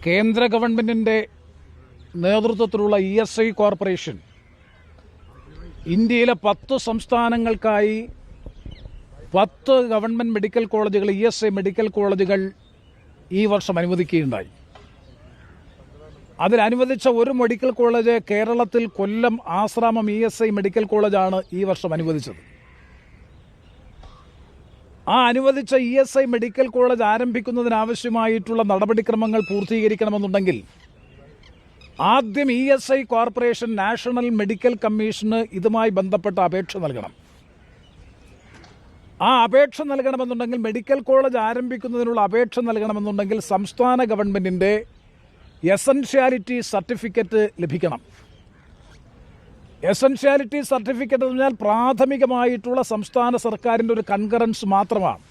കേന്ദ്ര ഗവൺമെൻറ്റിൻ്റെ നേതൃത്വത്തിലുള്ള ESI കോർപ്പറേഷൻ ഇന്ത്യയിലെ 10 സംസ്ഥാനങ്ങൾക്കായി 10 ഗവൺമെൻറ് മെഡിക്കൽ കോളേജുകൾ ESI മെഡിക്കൽ കോളേജുകൾ ഈ വർഷം അനുവദിക്കുകയുണ്ടായി. അതിലനുവദിച്ച ഒരു മെഡിക്കൽ കോളേജ് കേരളത്തിൽ കൊല്ലം ആശ്രാമം ESI മെഡിക്കൽ കോളേജാണ് ഈ വർഷം അനുവദിച്ചത്. ആ അനുവദിച്ച ESI മെഡിക്കൽ കോളേജ് ആരംഭിക്കുന്നതിനാവശ്യമായിട്ടുള്ള നടപടിക്രമങ്ങൾ പൂർത്തീകരിക്കണമെന്നുണ്ടെങ്കിൽ ആദ്യം ESI corporation national medical commission ഇതുമായി ബന്ധപ്പെട്ട അപേക്ഷ നൽകണം. ആ അപേക്ഷ നൽകണമെന്നുണ്ടെങ്കിൽ മെഡിക്കൽ കോളേജ് ആരംഭിക്കുന്നതിനുള്ള അപേക്ഷ നൽകണമെന്നുണ്ടെങ്കിൽ സംസ്ഥാന ഗവൺമെൻറ്റിൻ്റെ എസൻഷ്യാലിറ്റി സർട്ടിഫിക്കറ്റ് ലഭിക്കണം. എസൻഷ്യാലിറ്റി സർട്ടിഫിക്കറ്റ് എന്ന് പറഞ്ഞാൽ പ്രാഥമികമായിട്ടുള്ള സംസ്ഥാന സർക്കാരിൻ്റെ ഒരു കൺകറൻസ് മാത്രമാണ്.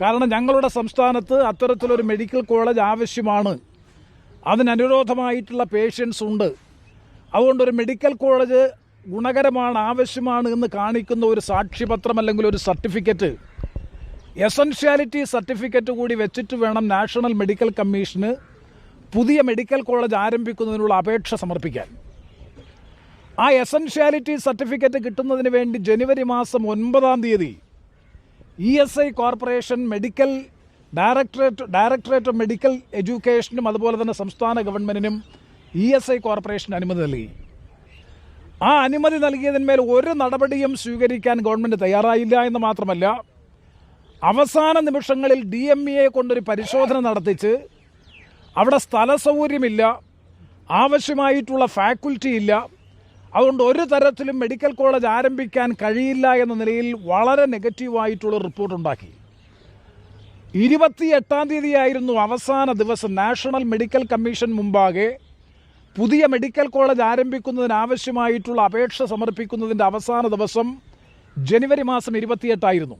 കാരണം ഞങ്ങളുടെ സംസ്ഥാനത്ത് അത്തരത്തിലൊരു മെഡിക്കൽ കോളേജ് ആവശ്യമാണ്, അതിനനുരോധമായിട്ടുള്ള പേഷ്യൻസ് ഉണ്ട്, അതുകൊണ്ടൊരു മെഡിക്കൽ കോളേജ് ഗുണകരമാണ്, ആവശ്യമാണ് എന്ന് കാണിക്കുന്ന ഒരു സാക്ഷ്യപത്രം അല്ലെങ്കിൽ ഒരു സർട്ടിഫിക്കറ്റ്, എസൻഷ്യാലിറ്റി സർട്ടിഫിക്കറ്റ് കൂടി വെച്ചിട്ട് വേണം നാഷണൽ മെഡിക്കൽ കമ്മീഷന് പുതിയ മെഡിക്കൽ കോളേജ് ആരംഭിക്കുന്നതിനുള്ള അപേക്ഷ സമർപ്പിക്കാൻ. ആ എസൻഷ്യാലിറ്റി സർട്ടിഫിക്കറ്റ് കിട്ടുന്നതിന് വേണ്ടി ജനുവരി മാസം 9 ESI corporation medical directorate of medical എഡ്യൂക്കേഷനും അതുപോലെ തന്നെ സംസ്ഥാന ഗവൺമെൻറ്റിനും ESI കോർപ്പറേഷൻ അനുമതി നൽകി. ആ അനുമതി നൽകിയതിന്മേൽ ഒരു നടപടിയും സ്വീകരിക്കാൻ ഗവൺമെൻറ് തയ്യാറായില്ല എന്ന് മാത്രമല്ല, അവസാന നിമിഷങ്ങളിൽ DME കൊണ്ടൊരു പരിശോധന നടത്തിച്ച് അവിടെ സ്ഥല സൗകര്യമില്ല, ആവശ്യമായിട്ടുള്ള ഫാക്കൽറ്റി ഇല്ല, അതുകൊണ്ട് ഒരു തരത്തിലും മെഡിക്കൽ കോളേജ് ആരംഭിക്കാൻ കഴിയില്ല എന്ന നിലയിൽ വളരെ നെഗറ്റീവായിട്ടുള്ള റിപ്പോർട്ടുണ്ടാക്കി. 28 അവസാന ദിവസം നാഷണൽ മെഡിക്കൽ കമ്മീഷൻ മുമ്പാകെ പുതിയ മെഡിക്കൽ കോളേജ് ആരംഭിക്കുന്നതിനാവശ്യമായിട്ടുള്ള അപേക്ഷ സമർപ്പിക്കുന്നതിൻ്റെ അവസാന ദിവസം ജനുവരി മാസം 28.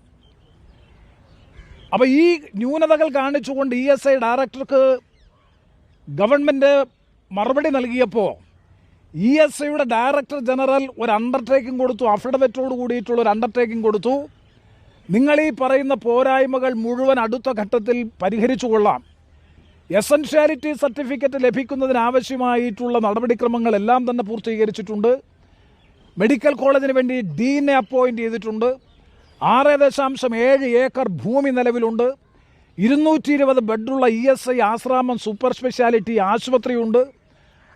അപ്പോൾ ഈ ന്യൂനതകൾ കാണിച്ചുകൊണ്ട് ESI ഡയറക്ടർക്ക് ഗവൺമെൻറ് മറുപടി നൽകിയപ്പോൾ ESIയുടെ ഡയറക്ടർ ജനറൽ ഒരു അണ്ടർടേക്കിംഗ് കൊടുത്തു, അഫിഡവിറ്റോട് കൂടിയിട്ടുള്ള ഒരു അണ്ടർടേക്കിംഗ് കൊടുത്തു. നിങ്ങൾ ഈ പറയുന്ന പോരായ്മകൾ മുഴുവൻ അടുത്ത ഘട്ടത്തിൽ പരിഹരിച്ചു കൊള്ളാം, എസൻഷ്യാലിറ്റി സർട്ടിഫിക്കറ്റ് ലഭിക്കുന്നതിനാവശ്യമായിട്ടുള്ള നടപടിക്രമങ്ങളെല്ലാം തന്നെ പൂർത്തീകരിച്ചിട്ടുണ്ട്, മെഡിക്കൽ കോളേജിന് വേണ്ടി ഡീനെ അപ്പോയിൻ്റ് ചെയ്തിട്ടുണ്ട്, 6.7 ഏക്കർ ഭൂമി നിലവിലുണ്ട്, 220 ബെഡുള്ള ESI ആശ്രാമം സൂപ്പർ സ്പെഷ്യാലിറ്റി ആശുപത്രിയുണ്ട്,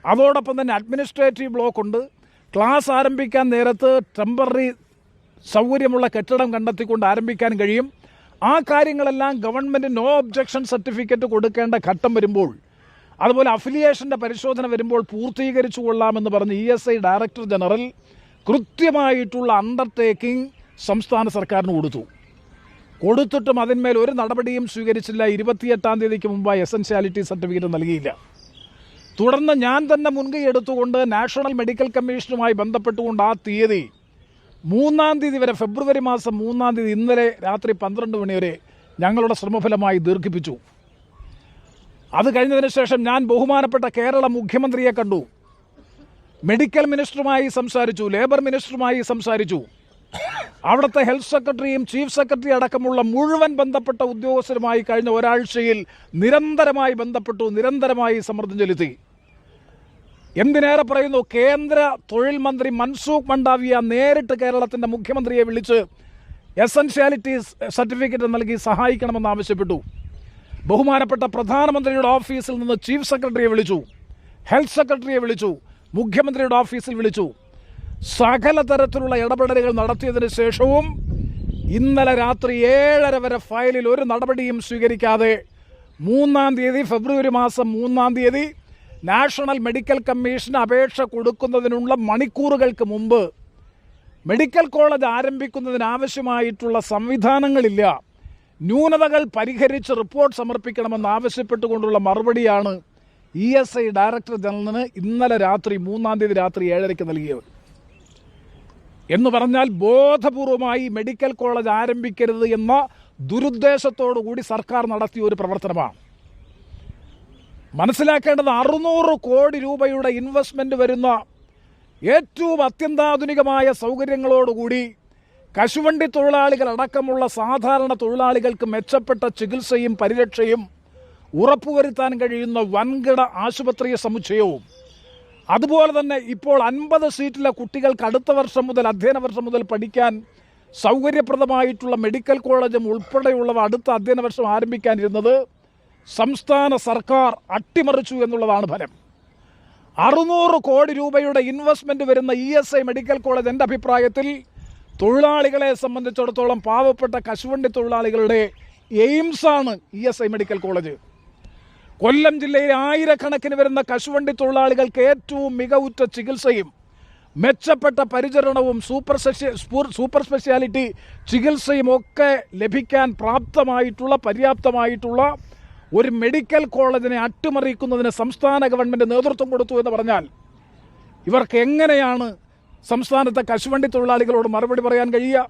അതോടൊപ്പം തന്നെ അഡ്മിനിസ്ട്രേറ്റീവ് ബ്ലോക്ക് ഉണ്ട്, ക്ലാസ് ആരംഭിക്കാൻ നേരത്ത് ടെമ്പററി സൗകര്യമുള്ള കെട്ടിടം കണ്ടെത്തിക്കൊണ്ട് ആരംഭിക്കാൻ കഴിയും. ആ കാര്യങ്ങളെല്ലാം ഗവൺമെൻറ് നോ ഒബ്ജക്ഷൻ സർട്ടിഫിക്കറ്റ് കൊടുക്കേണ്ട ഘട്ടം വരുമ്പോൾ, അതുപോലെ അഫിലിയേഷൻ്റെ പരിശോധന വരുമ്പോൾ പൂർത്തീകരിച്ചു കൊള്ളാമെന്ന് പറഞ്ഞ് ESI ഡയറക്ടർ ജനറൽ കൃത്യമായിട്ടുള്ള അണ്ടർടേക്കിംഗ് സംസ്ഥാന സർക്കാരിന് കൊടുത്തിട്ടും അതിന്മേൽ ഒരു നടപടിയും സ്വീകരിച്ചില്ല. 28 മുമ്പായി എസൻഷ്യാലിറ്റി സർട്ടിഫിക്കറ്റ് നൽകിയില്ല. തുടർന്ന് ഞാൻ തന്നെ മുൻകൈ എടുത്തുകൊണ്ട് നാഷണൽ മെഡിക്കൽ കമ്മീഷനുമായി ബന്ധപ്പെട്ടുകൊണ്ട് ആ തീയതി 3 വരെ, ഫെബ്രുവരി മാസം 3 ഇന്നലെ രാത്രി 12 മണി വരെ ഞങ്ങളുടെ ശ്രമഫലമായി ദീർഘിപ്പിച്ചു. അത് കഴിഞ്ഞതിന് ശേഷം ഞാൻ ബഹുമാനപ്പെട്ട കേരള മുഖ്യമന്ത്രിയെ കണ്ടു, മെഡിക്കൽ മിനിസ്റ്ററുമായി സംസാരിച്ചു, ലേബർ മിനിസ്റ്ററുമായി സംസാരിച്ചു, അവിടുത്തെ ഹെൽത്ത് സെക്രട്ടറിയും ചീഫ് സെക്രട്ടറി അടക്കമുള്ള മുഴുവൻ ബന്ധപ്പെട്ട ഉദ്യോഗസ്ഥരുമായി കഴിഞ്ഞ ഒരാഴ്ചയിൽ നിരന്തരമായി ബന്ധപ്പെട്ടു, നിരന്തരമായി സമ്മർദ്ദം ചെലുത്തി. എന്തിനേറെ പറയുന്നു, കേന്ദ്ര തൊഴിൽ മന്ത്രി മൻസുഖ് മണ്ഡാവിയ നേരിട്ട് കേരളത്തിൻ്റെ മുഖ്യമന്ത്രിയെ വിളിച്ച് എസൻഷ്യാലിറ്റി സർട്ടിഫിക്കറ്റ് നൽകി സഹായിക്കണമെന്ന് ആവശ്യപ്പെട്ടു. ബഹുമാനപ്പെട്ട പ്രധാനമന്ത്രിയുടെ ഓഫീസിൽ നിന്ന് ചീഫ് സെക്രട്ടറിയെ വിളിച്ചു, ഹെൽത്ത് സെക്രട്ടറിയെ വിളിച്ചു, മുഖ്യമന്ത്രിയുടെ ഓഫീസിൽ വിളിച്ചു. സകല തരത്തിലുള്ള ഇടപെടലുകൾ നടത്തിയതിനു ശേഷവും ഇന്നലെ രാത്രി 7:30 വരെ ഫയലിൽ ഒരു നടപടിയും സ്വീകരിക്കാതെ 3 ഫെബ്രുവരി മാസം 3 നാഷണൽ മെഡിക്കൽ കമ്മീഷന് അപേക്ഷ കൊടുക്കുന്നതിനുള്ള മണിക്കൂറുകൾക്ക് മുമ്പ് മെഡിക്കൽ കോളേജ് ആരംഭിക്കുന്നതിനാവശ്യമായിട്ടുള്ള സംവിധാനങ്ങളില്ല, ന്യൂനതകൾ പരിഹരിച്ച് റിപ്പോർട്ട് സമർപ്പിക്കണമെന്ന് ആവശ്യപ്പെട്ടുകൊണ്ടുള്ള മറുപടിയാണ് ESI ഡയറക്ടർ ജനറലിന് ഇന്നലെ രാത്രി 3 രാത്രി 7:30 നൽകിയത്. എന്ന് പറഞ്ഞാൽ ബോധപൂർവമായി മെഡിക്കൽ കോളേജ് ആരംഭിക്കരുത് എന്ന ദുരുദ്ദേശത്തോടു കൂടി സർക്കാർ നടത്തിയ ഒരു പ്രവർത്തനമാണ്. മനസ്സിലാക്കേണ്ടത് 600 കോടി രൂപയുടെ ഇൻവെസ്റ്റ്മെൻറ്റ് വരുന്ന ഏറ്റവും അത്യന്താധുനികമായ സൗകര്യങ്ങളോടുകൂടി കശുവണ്ടി തൊഴിലാളികൾ അടക്കമുള്ള സാധാരണ തൊഴിലാളികൾക്ക് മെച്ചപ്പെട്ട ചികിത്സയും പരിരക്ഷയും ഉറപ്പുവരുത്താൻ കഴിയുന്ന വൻകിട ആശുപത്രി സമുച്ചയവും, അതുപോലെ തന്നെ ഇപ്പോൾ 50 സീറ്റിലെ കുട്ടികൾക്ക് അടുത്ത വർഷം മുതൽ, അധ്യയന വർഷം മുതൽ പഠിക്കാൻ സൗകര്യപ്രദമായിട്ടുള്ള മെഡിക്കൽ കോളേജും ഉൾപ്പെടെയുള്ളവ അടുത്ത അധ്യയന വർഷം ആരംഭിക്കാനിരുന്നത് സംസ്ഥാന സർക്കാർ അട്ടിമറിച്ചു എന്നുള്ളതാണ് ഫലം. 600 കോടി രൂപയുടെ ഇൻവെസ്റ്റ്മെൻറ്റ് വരുന്ന ESI മെഡിക്കൽ കോളേജ് എൻ്റെ അഭിപ്രായത്തിൽ തൊഴിലാളികളെ സംബന്ധിച്ചിടത്തോളം, പാവപ്പെട്ട കശുവണ്ടി തൊഴിലാളികളുടെ എയിംസാണ് ESI മെഡിക്കൽ കോളേജ്. കൊല്ലം ജില്ലയിൽ ആയിരക്കണക്കിന് വരുന്ന കശുവണ്ടി തൊഴിലാളികൾക്ക് ഏറ്റവും മികവുറ്റ ചികിത്സയും മെച്ചപ്പെട്ട പരിചരണവും സൂപ്പർ സ്പെഷ്യാലിറ്റി ചികിത്സയും ഒക്കെ ലഭിക്കാൻ പര്യാപ്തമായിട്ടുള്ള ഒരു മെഡിക്കൽ കോളേജിനെ അട്ടിമറിക്കുന്നതിന് സംസ്ഥാന ഗവൺമെൻറ് നേതൃത്വം കൊടുത്തു എന്ന് പറഞ്ഞാൽ ഇവർക്ക് എങ്ങനെയാണ് സംസ്ഥാനത്തെ കശുവണ്ടി തൊഴിലാളികളോട് മറുപടി പറയാൻ കഴിയുക?